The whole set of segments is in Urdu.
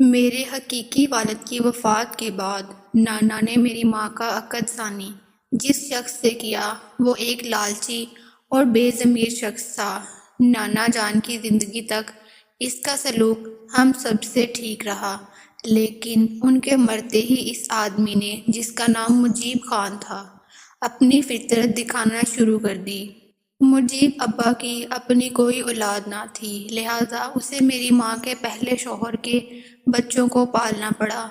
میرے حقیقی والد کی وفات کے بعد نانا نے میری ماں کا عقد ثانی جس شخص سے کیا وہ ایک لالچی اور بے ضمیر شخص تھا۔ نانا جان کی زندگی تک اس کا سلوک ہم سب سے ٹھیک رہا، لیکن ان کے مرتے ہی اس آدمی نے، جس کا نام مجیب خان تھا، اپنی فطرت دکھانا شروع کر دی۔ مجیب ابا کی اپنی کوئی اولاد نہ تھی، لہٰذا اسے میری ماں کے پہلے شوہر کے بچوں کو پالنا پڑا۔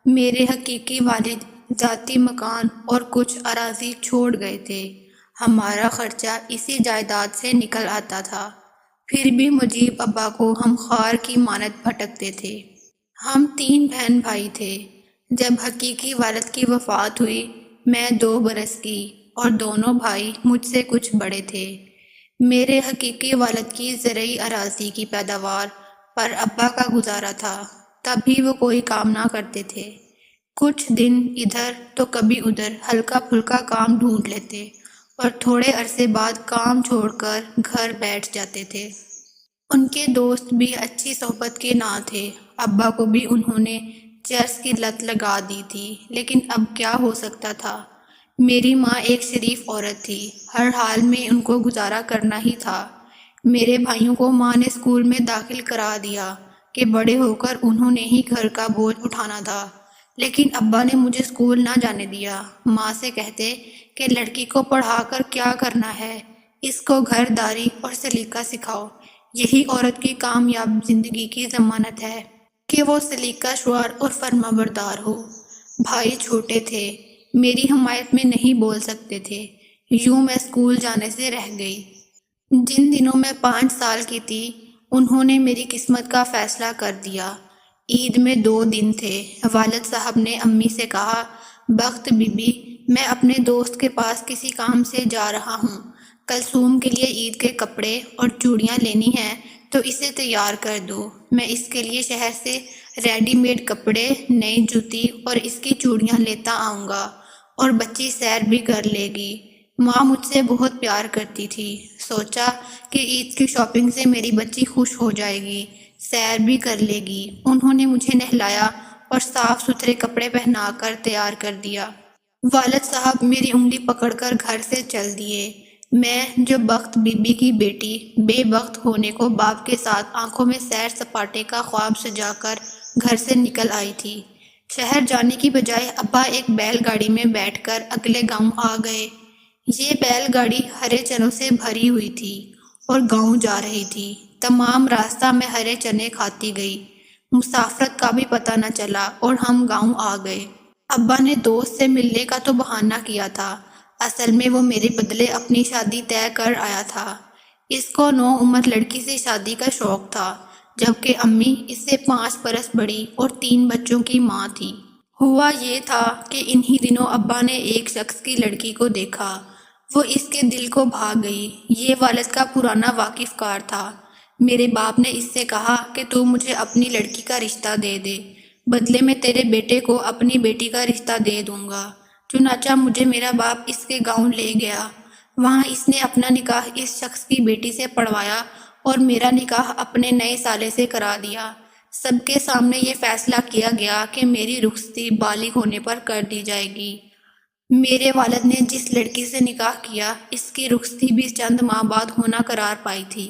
میرے حقیقی والد ذاتی مکان اور کچھ اراضی چھوڑ گئے تھے، ہمارا خرچہ اسی جائیداد سے نکل آتا تھا، پھر بھی مجیب ابا کو ہم خوار کی مانند بھٹکتے تھے۔ ہم 3 بہن بھائی تھے۔ جب حقیقی والد کی وفات ہوئی میں 2 برس کی اور دونوں بھائی مجھ سے کچھ بڑے تھے۔ میرے حقیقی والد کی زرعی اراضی کی پیداوار پر ابا کا گزارا تھا، تب بھی وہ کوئی کام نہ کرتے تھے۔ کچھ دن ادھر تو کبھی ادھر ہلکا پھلکا کام ڈھونڈ لیتے اور تھوڑے عرصے بعد کام چھوڑ کر گھر بیٹھ جاتے تھے۔ ان کے دوست بھی اچھی صحبت کے نہ تھے۔ ابا کو بھی انہوں نے چرس کی لت لگا دی تھی، لیکن اب کیا ہو سکتا تھا؟ میری ماں ایک شریف عورت تھی، ہر حال میں ان کو گزارا کرنا ہی تھا۔ میرے بھائیوں کو ماں نے اسکول میں داخل کرا دیا کہ بڑے ہو کر انہوں نے ہی گھر کا بوجھ اٹھانا تھا، لیکن ابا نے مجھے اسکول نہ جانے دیا۔ ماں سے کہتے کہ لڑکی کو پڑھا کر کیا کرنا ہے، اس کو گھر داری اور سلیقہ سکھاؤ، یہی عورت کی کامیاب زندگی کی ضمانت ہے کہ وہ سلیقہ شعار اور فرما بردار ہو۔ بھائی چھوٹے تھے، میری حمایت میں نہیں بول سکتے تھے، یوں میں اسکول جانے سے رہ گئی۔ جن دنوں میں 5 سال کی تھی انہوں نے میری قسمت کا فیصلہ کر دیا۔ عید میں 2 دن تھے، والد صاحب نے امی سے کہا، بخت بی بی، میں اپنے دوست کے پاس کسی کام سے جا رہا ہوں، کلثوم کے لیے عید کے کپڑے اور چوڑیاں لینی ہیں تو اسے تیار کر دو، میں اس کے لیے شہر سے ریڈی میڈ کپڑے، نئی جوتی اور اس کی چوڑیاں لیتا آؤں گا، اور بچی سیر بھی کر لے گی۔ ماں مجھ سے بہت پیار کرتی تھی، سوچا کہ عید کی شاپنگ سے میری بچی خوش ہو جائے گی، سیر بھی کر لے گی۔ انہوں نے مجھے نہلایا اور صاف ستھرے کپڑے پہنا کر تیار کر دیا۔ والد صاحب میری انگلی پکڑ کر گھر سے چل دیے۔ میں جو بخت بی بی کی بیٹی بے بخت ہونے کو باپ کے ساتھ آنکھوں میں سیر سپاٹے کا خواب سجا کر گھر سے نکل آئی تھی، شہر جانے کی بجائے ابا ایک بیل گاڑی میں بیٹھ کر اگلے گاؤں آ گئے۔ یہ بیل گاڑی ہرے چنوں سے بھری ہوئی تھی اور گاؤں جا رہی تھی۔ تمام راستہ میں ہرے چنے کھاتی گئی، مسافرت کا بھی پتہ نہ چلا اور ہم گاؤں آ گئے۔ ابا نے دوست سے ملنے کا تو بہانہ کیا تھا، اصل میں وہ میرے بدلے اپنی شادی طے کر آیا تھا۔ اس کو نوعمر لڑکی سے شادی کا شوق تھا، جبکہ امی اس سے 5 برس بڑی اور 3 بچوں کی ماں تھی۔ ہوا یہ تھا کہ انہی دنوں ابا نے ایک شخص کی لڑکی کو دیکھا، وہ اس کے دل کو بھا گئی۔ یہ والد کا پرانا واقف کار تھا۔ میرے باپ نے اس سے کہا کہ تو مجھے اپنی لڑکی کا رشتہ دے دے، بدلے میں تیرے بیٹے کو اپنی بیٹی کا رشتہ دے دوں گا۔ چنانچہ مجھے میرا باپ اس کے گاؤں لے گیا، وہاں اس نے اپنا نکاح اس شخص کی بیٹی سے پڑھوایا اور میرا نکاح اپنے نئے سالے سے کرا دیا۔ سب کے سامنے یہ فیصلہ کیا گیا کہ میری رخصتی بالغ ہونے پر کر دی جائے گی۔ میرے والد نے جس لڑکی سے نکاح کیا اس کی رخصتی بھی چند ماہ بعد ہونا قرار پائی تھی۔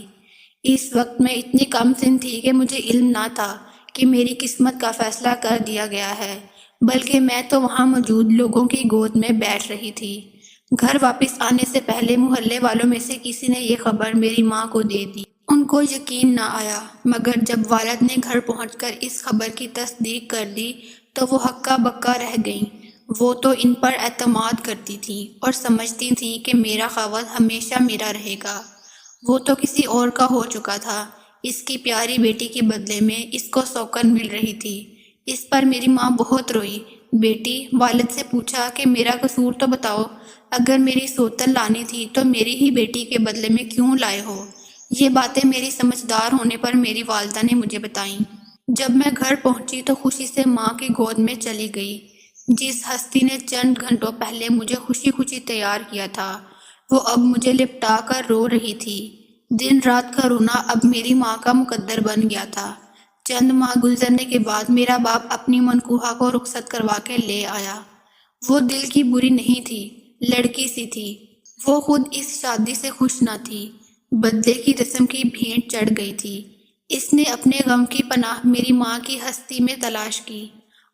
اس وقت میں اتنی کم سن تھی کہ مجھے علم نہ تھا کہ میری قسمت کا فیصلہ کر دیا گیا ہے، بلکہ میں تو وہاں موجود لوگوں کی گود میں بیٹھ رہی تھی۔ گھر واپس آنے سے پہلے محلے والوں میں سے کسی نے یہ خبر میری ماں کو دے دی۔ ان کو یقین نہ آیا، مگر جب والد نے گھر پہنچ کر اس خبر کی تصدیق کر دی تو وہ ہکا بکا رہ گئیں۔ وہ تو ان پر اعتماد کرتی تھیں اور سمجھتی تھیں کہ میرا خاوند ہمیشہ میرا رہے گا۔ وہ تو کسی اور کا ہو چکا تھا، اس کی پیاری بیٹی کے بدلے میں اس کو سوکن مل رہی تھی۔ اس پر میری ماں بہت روئی۔ بیٹی، والد سے پوچھا کہ میرا قصور تو بتاؤ، اگر میری سوتن لانی تھی تو میری ہی بیٹی کے بدلے میں کیوں لائے ہو؟ یہ باتیں میری سمجھدار ہونے پر میری والدہ نے مجھے بتائیں۔ جب میں گھر پہنچی تو خوشی سے ماں کی گود میں چلی گئی۔ جس ہستی نے چند گھنٹوں پہلے مجھے خوشی خوشی تیار کیا تھا، وہ اب مجھے لپٹا کر رو رہی تھی۔ دن رات کا رونا اب میری ماں کا مقدر بن گیا تھا۔ چند ماہ گزرنے کے بعد میرا باپ اپنی منکوحہ کو رخصت کروا کے لے آیا۔ وہ دل کی بری نہیں تھی، لڑکی سی تھی۔ وہ خود اس شادی سے خوش نہ تھی، بدلے کی رسم کی بھینٹ چڑھ گئی تھی۔ اس نے اپنے غم کی پناہ میری ماں کی ہستی میں تلاش کی،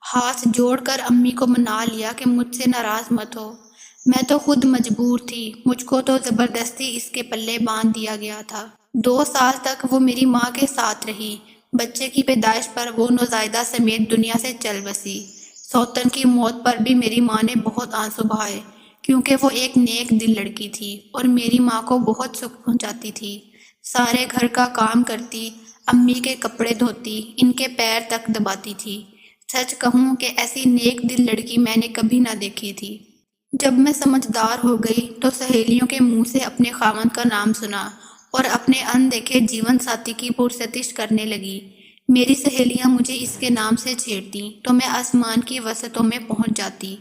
ہاتھ جوڑ کر امی کو منا لیا کہ مجھ سے ناراض مت ہو۔ میں تو خود مجبور تھی، مجھ کو تو زبردستی اس کے پلے باندھ دیا گیا تھا۔ 2 سال تک وہ میری ماں کے ساتھ رہی۔ بچے کی پیدائش پر وہ نوزائیدہ سمیت دنیا سے چل بسی۔ سوتن کی موت پر بھی میری ماں نے بہت آنسو بہائے، کیونکہ وہ ایک نیک دل لڑکی تھی اور میری ماں کو بہت سکھ پہنچاتی تھی۔ سارے گھر کا کام کرتی، امی کے کپڑے دھوتی، ان کے پیر تک دباتی تھی۔ سچ کہوں کہ ایسی نیک دل لڑکی میں نے کبھی نہ دیکھی تھی۔ جب میں سمجھدار ہو گئی تو سہیلیوں کے منہ سے اپنے خاوند کا نام سنا اور اپنے اندیکھے جیون ساتھی کی پرستش کرنے لگی۔ میری سہیلیاں مجھے اس کے نام سے چھیڑتیں تو میں آسمان کی وسعتوں میں پہنچ جاتی۔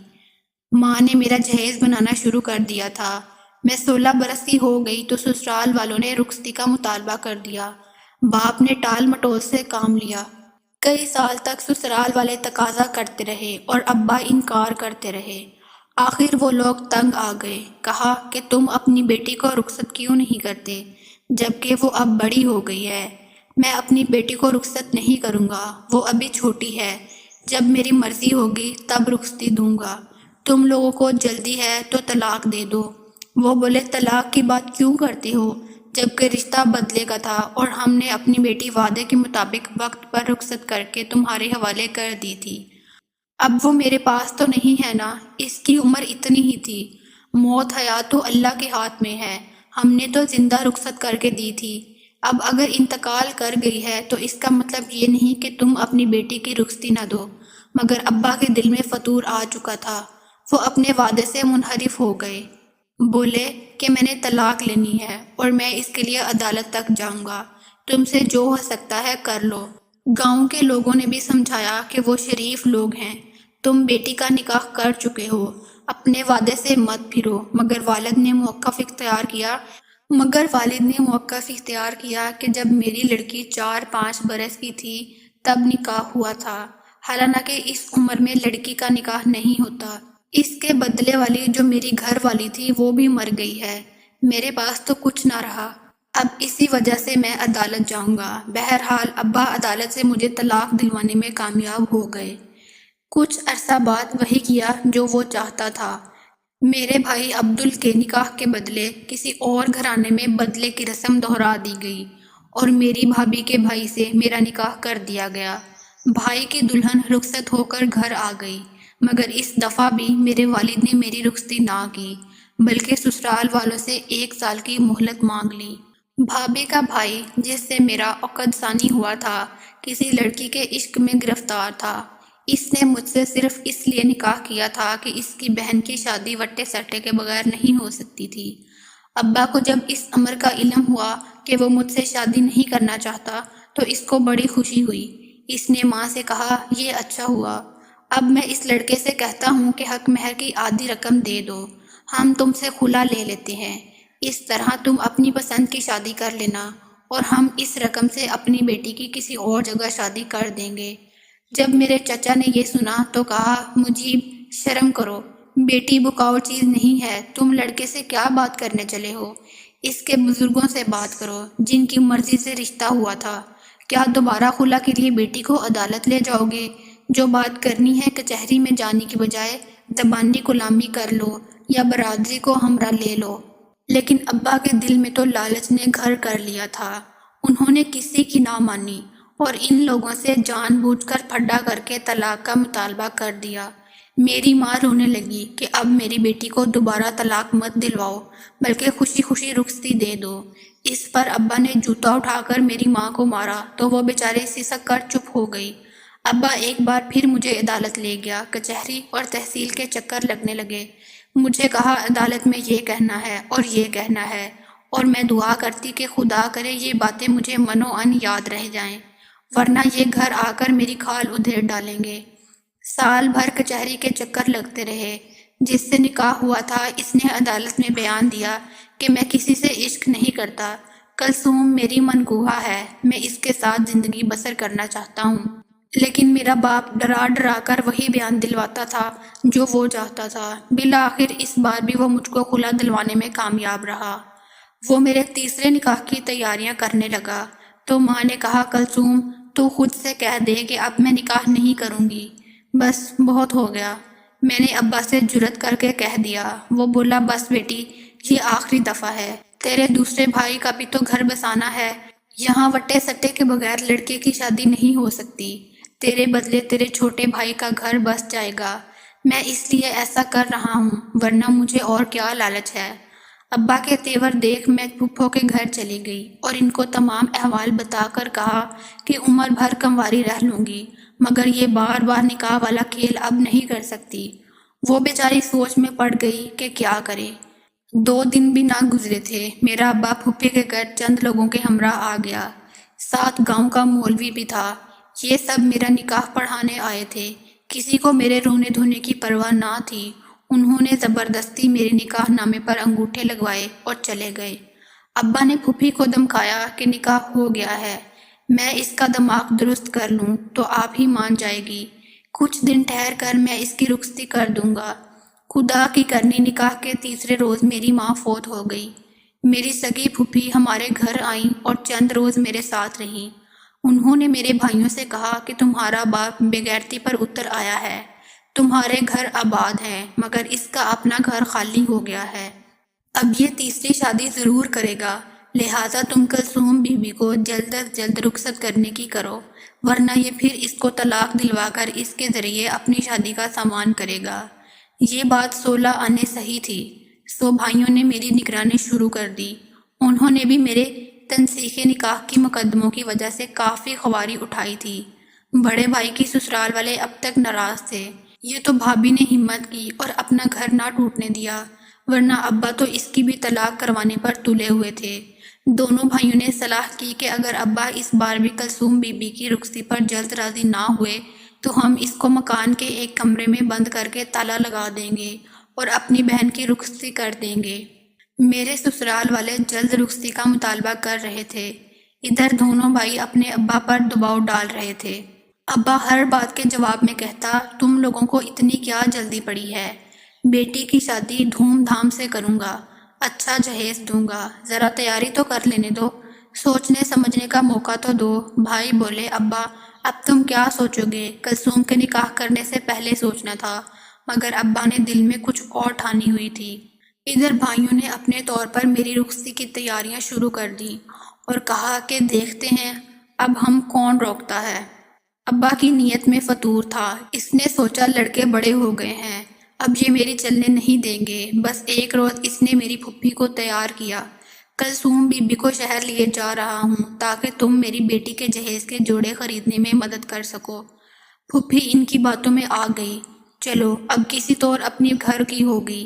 ماں نے میرا جہیز بنانا شروع کر دیا تھا۔ میں 16 برس کی ہو گئی تو سسرال والوں نے رخصتی کا مطالبہ کر دیا۔ باپ نے ٹال مٹول سے کام لیا۔ کئی سال تک سسرال والے تقاضا کرتے رہے اور ابا انکار کرتے رہے۔ آخر وہ لوگ تنگ آ گئے، کہا کہ تم اپنی بیٹی کو رخصت کیوں نہیں کرتے، جبکہ وہ اب بڑی ہو گئی ہے۔ میں اپنی بیٹی کو رخصت نہیں کروں گا، وہ ابھی چھوٹی ہے۔ جب میری مرضی ہوگی تب رخصتی دوں گا۔ تم لوگوں کو جلدی ہے تو طلاق دے دو۔ وہ بولے طلاق کی بات کیوں کرتے ہو، جبکہ رشتہ بدلے کا تھا اور ہم نے اپنی بیٹی وعدے کے مطابق وقت پر رخصت کر کے تمہارے حوالے کر دی تھی۔ اب وہ میرے پاس تو نہیں ہے نا، اس کی عمر اتنی ہی تھی۔ موت حیات تو اللہ کے ہاتھ میں ہے، ہم نے تو زندہ رخصت کر کے دی تھی۔ اب اگر انتقال کر گئی ہے تو اس کا مطلب یہ نہیں کہ تم اپنی بیٹی کی رخصتی نہ دو۔ مگر ابا کے دل میں فتور آ چکا تھا، وہ اپنے وعدے سے منحرف ہو گئے۔ بولے کہ میں نے طلاق لینی ہے اور میں اس کے لیے عدالت تک جاؤں گا، تم سے جو ہو سکتا ہے کر لو۔ گاؤں کے لوگوں نے بھی سمجھایا کہ وہ شریف لوگ ہیں، تم بیٹی کا نکاح کر چکے ہو، اپنے وعدے سے مت پھرو۔ مگر والد نے موقف اختیار کیا کہ جب میری لڑکی 4-5 برس کی تھی تب نکاح ہوا تھا، حالانکہ اس عمر میں لڑکی کا نکاح نہیں ہوتا۔ اس کے بدلے والی جو میری گھر والی تھی وہ بھی مر گئی ہے، میرے پاس تو کچھ نہ رہا۔ اب اسی وجہ سے میں عدالت جاؤں گا۔ بہرحال ابا عدالت سے مجھے طلاق دلوانے میں کامیاب ہو گئے۔ کچھ عرصہ بعد وہی کیا جو وہ چاہتا تھا۔ میرے بھائی عبدل کے نکاح کے بدلے کسی اور گھرانے میں بدلے کی رسم دہرا دی گئی اور میری بھابھی کے بھائی سے میرا نکاح کر دیا گیا۔ بھائی کی دلہن رخصت ہو کر گھر آ گئی، مگر اس دفعہ بھی میرے والد نے میری رخصتی نہ کی، بلکہ سسرال والوں سے 1 سال کی مہلت مانگ لی۔ بھابھی کا بھائی جس سے میرا عقد ثانی ہوا تھا، کسی لڑکی کے عشق میں گرفتار تھا۔ اس نے مجھ سے صرف اس لیے نکاح کیا تھا کہ اس کی بہن کی شادی وٹے سٹے کے بغیر نہیں ہو سکتی تھی۔ ابا کو جب اس امر کا علم ہوا کہ وہ مجھ سے شادی نہیں کرنا چاہتا تو اس کو بڑی خوشی ہوئی۔ اس نے ماں سے کہا، یہ اچھا ہوا، اب میں اس لڑکے سے کہتا ہوں کہ حق مہر کی آدھی رقم دے دو، ہم تم سے خلا لے لیتے ہیں، اس طرح تم اپنی پسند کی شادی کر لینا اور ہم اس رقم سے اپنی بیٹی کی کسی اور جگہ شادی کر دیں گے۔ جب میرے چچا نے یہ سنا تو کہا، مجیب شرم کرو، بیٹی بکاؤ چیز نہیں ہے، تم لڑکے سے کیا بات کرنے چلے ہو، اس کے بزرگوں سے بات کرو جن کی مرضی سے رشتہ ہوا تھا۔ کیا دوبارہ خلا کے لیے بیٹی کو عدالت لے جاؤ گے؟ جو بات کرنی ہے کچہری میں جانے کی بجائے زبانی غلامی کر لو یا برادری کو ہمراہ لے لو۔ لیکن ابا کے دل میں تو لالچ نے گھر کر لیا تھا، انہوں نے کسی کی نہ مانی اور ان لوگوں سے جان بوجھ کر پھڈا کر کے طلاق کا مطالبہ کر دیا۔ میری ماں رونے لگی کہ اب میری بیٹی کو دوبارہ طلاق مت دلواؤ بلکہ خوشی خوشی رخصتی دے دو۔ اس پر ابا نے جوتا اٹھا کر میری ماں کو مارا تو وہ بیچاری سسک کر چپ ہو گئی۔ ابا ایک بار پھر مجھے عدالت لے گیا، کچہری اور تحصیل کے چکر لگنے لگے۔ مجھے کہا عدالت میں یہ کہنا ہے اور یہ کہنا ہے، اور میں دعا کرتی کہ خدا کرے یہ باتیں مجھے منو ان یاد رہ جائیں، ورنہ یہ گھر آ کر میری کھال ادھیڑ ڈالیں گے۔ سال بھر کچہری کے چکر لگتے رہے۔ جس سے نکاح ہوا تھا اس نے عدالت میں بیان دیا کہ میں کسی سے عشق نہیں کرتا، کلثوم میری منگوہا ہے، میں اس کے ساتھ زندگی بسر کرنا چاہتا ہوں، لیکن میرا باپ ڈرا ڈرا کر وہی بیان دلواتا تھا جو وہ چاہتا تھا۔ بالآخر اس بار بھی وہ مجھ کو خلا دلوانے میں کامیاب رہا۔ وہ میرے تیسرے نکاح کی تیاریاں کرنے لگا تو ماں نے کہا، کلثوم تو خود سے کہہ دے کہ اب میں نکاح نہیں کروں گی، بس بہت ہو گیا۔ میں نے ابا سے جرأت کر کے کہہ دیا۔ وہ بولا، بس بیٹی، یہ آخری دفعہ ہے، تیرے دوسرے بھائی کا بھی تو گھر بسانا ہے، یہاں وٹے سٹے کے بغیر لڑکے کی شادی نہیں ہو سکتی، تیرے بدلے تیرے چھوٹے بھائی کا گھر بس جائے گا، میں اس لیے ایسا کر رہا ہوں، ورنہ مجھے اور کیا لالچ ہے۔ ابا کے تیور دیکھ میں پھپھو کے گھر چلی گئی اور ان کو تمام احوال بتا کر کہا کہ عمر بھر کنواری رہ لوں گی، مگر یہ بار بار نکاح والا کھیل اب نہیں کر سکتی۔ وہ بیچاری سوچ میں پڑ گئی کہ کیا کرے۔ 2 دن بھی نہ گزرے تھے، میرا ابا پھپھی کے گھر چند لوگوں کے ہمراہ آ گیا، ساتھ گاؤں کا مولوی بھی تھا۔ یہ سب میرا نکاح پڑھانے آئے تھے، کسی کو میرے رونے دھونے کی پرواہ نہ تھی۔ انہوں نے زبردستی میرے نکاح نامے پر انگوٹھے لگوائے اور چلے گئے۔ ابا نے پھپھی کو دمکایا کہ نکاح ہو گیا ہے، میں اس کا دماغ درست کر لوں تو آپ ہی مان جائے گی، کچھ دن ٹھہر کر میں اس کی رخصتی کر دوں گا۔ خدا کی کرنی، نکاح کے تیسرے روز میری ماں فوت ہو گئی۔ میری سگی پھپھی ہمارے گھر آئیں اور چند روز میرے ساتھ رہیں۔ انہوں نے میرے بھائیوں سے کہا کہ تمہارا باپ بے غیرتی پر اتر آیا ہے، تمہارے گھر آباد ہیں، مگر اس کا اپنا گھر خالی ہو گیا ہے، اب یہ تیسری شادی ضرور کرے گا، لہٰذا تم کلثوم بی بی کو جلد از جلد رخصت کرنے کی کرو، ورنہ یہ پھر اس کو طلاق دلوا کر اس کے ذریعے اپنی شادی کا سامان کرے گا۔ یہ بات 16 آنے صحیح تھی، سو بھائیوں نے میری نگرانی شروع کر دی۔ انہوں نے بھی میرے تنسیخ نکاح کی مقدموں کی وجہ سے کافی خواری اٹھائی تھی۔ بڑے بھائی کی سسرال والے اب تک ناراض تھے، یہ تو بھابھی نے ہمت کی اور اپنا گھر نہ ٹوٹنے دیا، ورنہ ابا تو اس کی بھی طلاق کروانے پر تلے ہوئے تھے۔ دونوں بھائیوں نے صلاح کی کہ اگر ابا اس بار بھی کلثوم بی بی کی رخصتی پر جلد راضی نہ ہوئے تو ہم اس کو مکان کے ایک کمرے میں بند کر کے تالا لگا دیں گے اور اپنی بہن کی رخصتی کر دیں گے۔ میرے سسرال والے جلد رخصتی کا مطالبہ کر رہے تھے، ادھر دونوں بھائی اپنے ابا پر دباؤ ڈال رہے تھے۔ ابا ہر بات کے جواب میں کہتا، تم لوگوں کو اتنی کیا جلدی پڑی ہے، بیٹی کی شادی دھوم دھام سے کروں گا، اچھا جہیز دوں گا، ذرا تیاری تو کر لینے دو، سوچنے سمجھنے کا موقع تو دو۔ بھائی بولے، ابا اب تم کیا سوچو گے، کلثوم کے نکاح کرنے سے پہلے سوچنا تھا، مگر ابا نے دل میں کچھ اور ٹھانی ہوئی تھی۔ ادھر بھائیوں نے اپنے طور پر میری رخصتی کی تیاریاں شروع کر دیں اور کہا کہ دیکھتے ہیں اب ہم کون روکتا ہے۔ ابا کی نیت میں فطور تھا، اس نے سوچا لڑکے بڑے ہو گئے ہیں، اب یہ میری چلنے نہیں دیں گے۔ بس ایک روز اس نے میری پھپھی کو تیار کیا، کلثوم بی بی کو شہر لیے جا رہا ہوں تاکہ تم میری بیٹی کے جہیز کے جوڑے خریدنے میں مدد کر سکو۔ پھپھی ان کی باتوں میں آ گئی، چلو اب کسی طور اپنی گھر کی ہوگی۔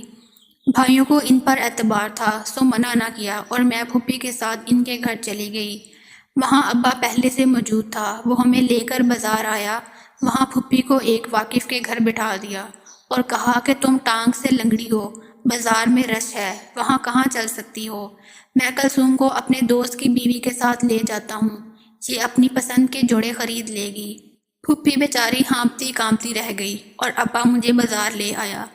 بھائیوں کو ان پر اعتبار تھا، سو منع نہ کیا اور میں پھپھی کے ساتھ ان کے گھر چلی گئی۔ وہاں ابا پہلے سے موجود تھا، وہ ہمیں لے کر بازار آیا، وہاں پھپھی کو ایک واقف کے گھر بٹھا دیا اور کہا کہ تم ٹانگ سے لنگڑی ہو، بازار میں رش ہے، وہاں کہاں چل سکتی ہو، میں کلثوم کو اپنے دوست کی بیوی کے ساتھ لے جاتا ہوں، یہ اپنی پسند کے جوڑے خرید لے گی۔ پھپھی بیچاری ہانپتی کانپتی رہ گئی اور ابا مجھے بازار لے آیا،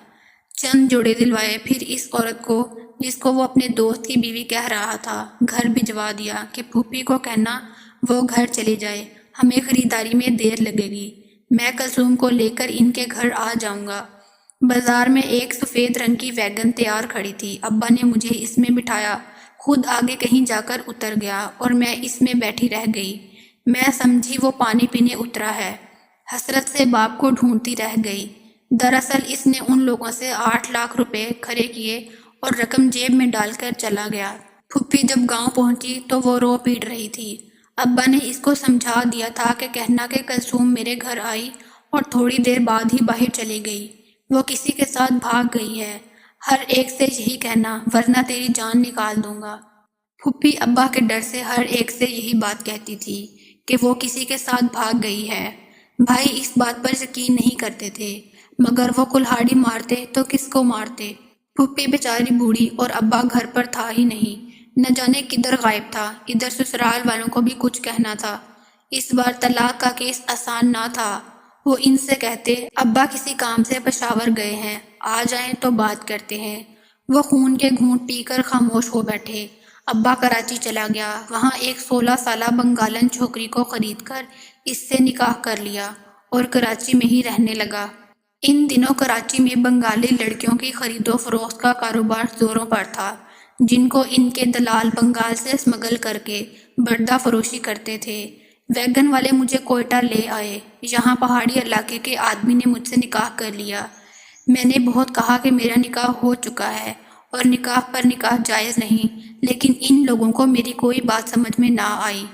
چند جوڑے دلوائے، پھر اس عورت کو جس کو وہ اپنے دوست کی بیوی کہہ رہا تھا گھر بھجوا دیا کہ پھپھی کو کہنا وہ گھر چلی جائے، ہمیں خریداری میں دیر لگے گی، میں کلثوم کو لے کر ان کے گھر آ جاؤں گا۔ بازار میں ایک سفید رنگ کی ویگن تیار کھڑی تھی، ابا نے مجھے اس میں بٹھایا، خود آگے کہیں جا کر اتر گیا اور میں اس میں بیٹھی رہ گئی۔ میں سمجھی وہ پانی پینے اترا ہے، حسرت سے باپ کو ڈھونڈتی رہ گئی۔ دراصل اس نے ان لوگوں سے 8 لاکھ روپے کھڑے کیے اور رقم جیب میں ڈال کر چلا گیا۔ پھپھی جب گاؤں پہنچی تو وہ رو پیٹ رہی تھی۔ ابا نے اس کو سمجھا دیا تھا کہ کہنا کہ کلثوم میرے گھر آئی اور تھوڑی دیر بعد ہی باہر چلی گئی، وہ کسی کے ساتھ بھاگ گئی ہے، ہر ایک سے یہی کہنا ورنہ تیری جان نکال دوں گا۔ پھپھی ابا کے ڈر سے ہر ایک سے یہی بات کہتی تھی کہ وہ کسی کے ساتھ بھاگ گئی ہے۔ بھائی اس بات پر یقین نہیں کرتے تھے، مگر وہ کلہاڑی مارتے تو کس کو مارتے۔ پھپھی بیچاری بوڑھی اور ابا گھر پر تھا ہی نہیں، نہ جانے کدھر غائب تھا۔ ادھر سسرال والوں کو بھی کچھ کہنا تھا۔ اس بار طلاق کا کیس آسان نہ تھا۔ وہ ان سے کہتے ابا کسی کام سے پشاور گئے ہیں، آ جائیں تو بات کرتے ہیں۔ وہ خون کے گھونٹ پی کر خاموش ہو بیٹھے۔ ابا کراچی چلا گیا، وہاں ایک 16 سالہ بنگالن چھوکری کو خرید کر اس سے نکاح کر لیا اور کراچی میں ہی رہنے لگا۔ ان دنوں کراچی میں بنگالی لڑکیوں کی خرید و فروخت کا کاروبار زوروں پر تھا، جن کو ان کے دلال بنگال سے اسمگل کر کے بردہ فروشی کرتے تھے۔ ویگن والے مجھے کوئٹہ لے آئے۔ یہاں پہاڑی علاقے کے آدمی نے مجھ سے نکاح کر لیا۔ میں نے بہت کہا کہ میرا نکاح ہو چکا ہے اور نکاح پر نکاح جائز نہیں، لیکن ان لوگوں کو میری کوئی بات سمجھ میں نہ آئی۔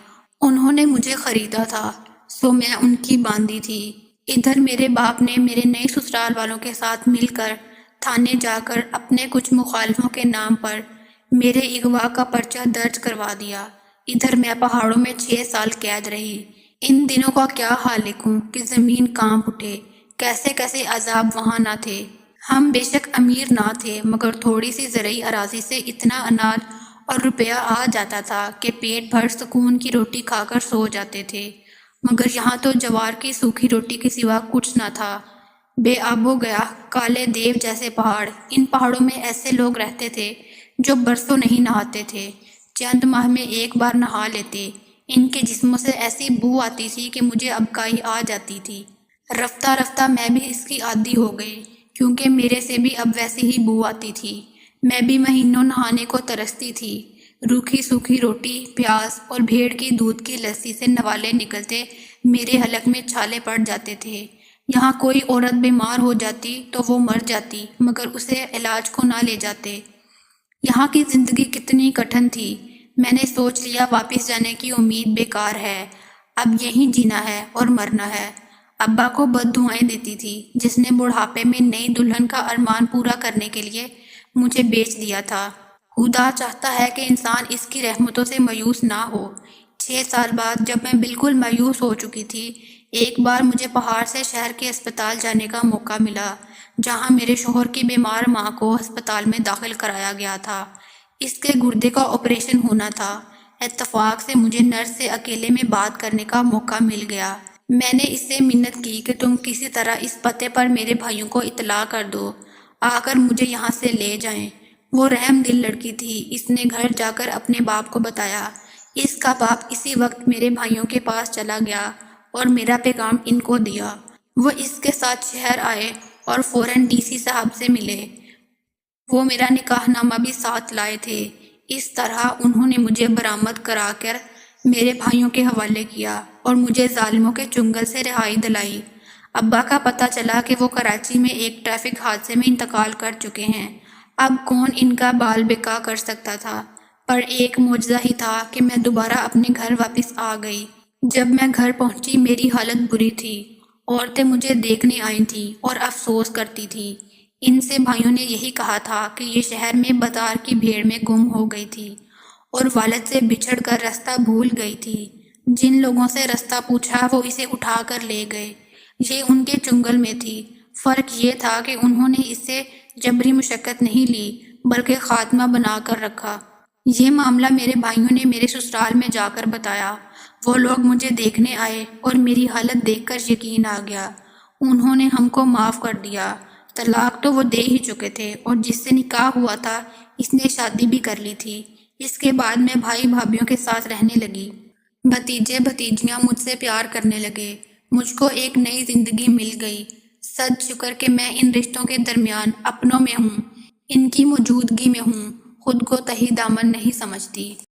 انہوں نے مجھے خریدا تھا، سو میں ان کی باندھی تھی۔ ادھر میرے باپ نے میرے نئے سسرال والوں کے ساتھ مل کر تھانے جا کر اپنے کچھ مخالفوں کے نام پر میرے اغوا کا پرچہ درج کروا دیا۔ ادھر میں پہاڑوں میں 6 سال قید رہی۔ ان دنوں کا کیا حال لکھوں کہ زمین کانپ اٹھے، کیسے کیسے عذاب وہاں نہ تھے۔ ہم بے شک امیر نہ تھے، مگر تھوڑی سی زرعی اراضی سے اتنا اناج اور روپیہ آ جاتا تھا کہ پیٹ بھر سکون کی روٹی کھا کر سو جاتے تھے۔ مگر یہاں تو جوار کی سوکھی روٹی کے سوا کچھ نہ تھا۔ بے آب و گیا، کالے دیو جیسے پہاڑ۔ ان پہاڑوں میں ایسے لوگ رہتے تھے جو برسوں نہیں نہاتے تھے، چند ماہ میں ایک بار نہا لیتے۔ ان کے جسموں سے ایسی بو آتی تھی کہ مجھے ابکائی آ جاتی تھی۔ رفتہ رفتہ میں بھی اس کی عادی ہو گئی، کیونکہ میرے سے بھی اب ویسی ہی بو آتی تھی۔ میں بھی مہینوں نہانے کو ترستی تھی۔ روکھی سوکھی روٹی، پیاز اور بھیڑ کی دودھ کی لسی سے نوالے نکلتے میرے حلق میں چھالے پڑ جاتے تھے۔ یہاں کوئی عورت بیمار ہو جاتی تو وہ مر جاتی، مگر اسے علاج کو نہ لے جاتے۔ یہاں کی زندگی کتنی کٹھن تھی۔ میں نے سوچ لیا واپس جانے کی امید بیکار ہے، اب یہیں جینا ہے اور مرنا ہے۔ ابا کو بد دعائیں دیتی تھی، جس نے بڑھاپے میں نئی دلہن کا ارمان پورا کرنے کے لیے مجھے بیچ دیا تھا۔ خدا چاہتا ہے کہ انسان اس کی رحمتوں سے مایوس نہ ہو۔ 6 سال بعد جب میں بالکل مایوس ہو چکی تھی، ایک بار مجھے پہاڑ سے شہر کے اسپتال جانے کا موقع ملا، جہاں میرے شوہر کی بیمار ماں کو ہسپتال میں داخل کرایا گیا تھا۔ اس کے گردے کا آپریشن ہونا تھا۔ اتفاق سے مجھے نرس سے اکیلے میں بات کرنے کا موقع مل گیا۔ میں نے اس سے منت کی کہ تم کسی طرح اس پتے پر میرے بھائیوں کو اطلاع کر دو، آ کر مجھے یہاں سے لے جائیں۔ وہ رحم دل لڑکی تھی، اس نے گھر جا کر اپنے باپ کو بتایا۔ اس کا باپ اسی وقت میرے بھائیوں کے پاس چلا گیا اور میرا پیغام ان کو دیا۔ وہ اس کے ساتھ شہر آئے اور فوراً ڈی سی صاحب سے ملے۔ وہ میرا نکاح نامہ بھی ساتھ لائے تھے۔ اس طرح انہوں نے مجھے برآمد کرا کر میرے بھائیوں کے حوالے کیا اور مجھے ظالموں کے چنگل سے رہائی دلائی۔ ابا کا پتہ چلا کہ وہ کراچی میں ایک ٹریفک حادثے میں انتقال کر چکے ہیں۔ اب کون ان کا بال بکا کر سکتا تھا، پر ایک معجزہ ہی تھا کہ میں دوبارہ اپنے گھر واپس آ گئی۔ جب میں گھر پہنچی میری حالت بری تھی۔ عورتیں مجھے دیکھنے آئی تھیں اور افسوس کرتی تھیں۔ ان سے بھائیوں نے یہی کہا تھا کہ یہ شہر میں بازار کی بھیڑ میں گم ہو گئی تھی اور والد سے بچھڑ کر رستہ بھول گئی تھی۔ جن لوگوں سے رستہ پوچھا وہ اسے اٹھا کر لے گئے۔ یہ ان کے چنگل میں تھی۔ فرق یہ تھا کہ انہوں نے اس سے جبری مشقت نہیں لی، بلکہ خاتمہ بنا کر رکھا۔ یہ معاملہ میرے بھائیوں نے میرے سسرال میں جا کر بتایا۔ وہ لوگ مجھے دیکھنے آئے اور میری حالت دیکھ کر یقین آ گیا۔ انہوں نے ہم کو معاف کر دیا۔ طلاق تو وہ دے ہی چکے تھے اور جس سے نکاح ہوا تھا اس نے شادی بھی کر لی تھی۔ اس کے بعد میں بھائی بھابھیوں کے ساتھ رہنے لگی۔ بھتیجے بھتیجیاں مجھ سے پیار کرنے لگے۔ مجھ کو ایک نئی زندگی مل گئی۔ صد شکر کہ میں ان رشتوں کے درمیان اپنوں میں ہوں، ان کی موجودگی میں ہوں، خود کو تہی دامن نہیں سمجھتی۔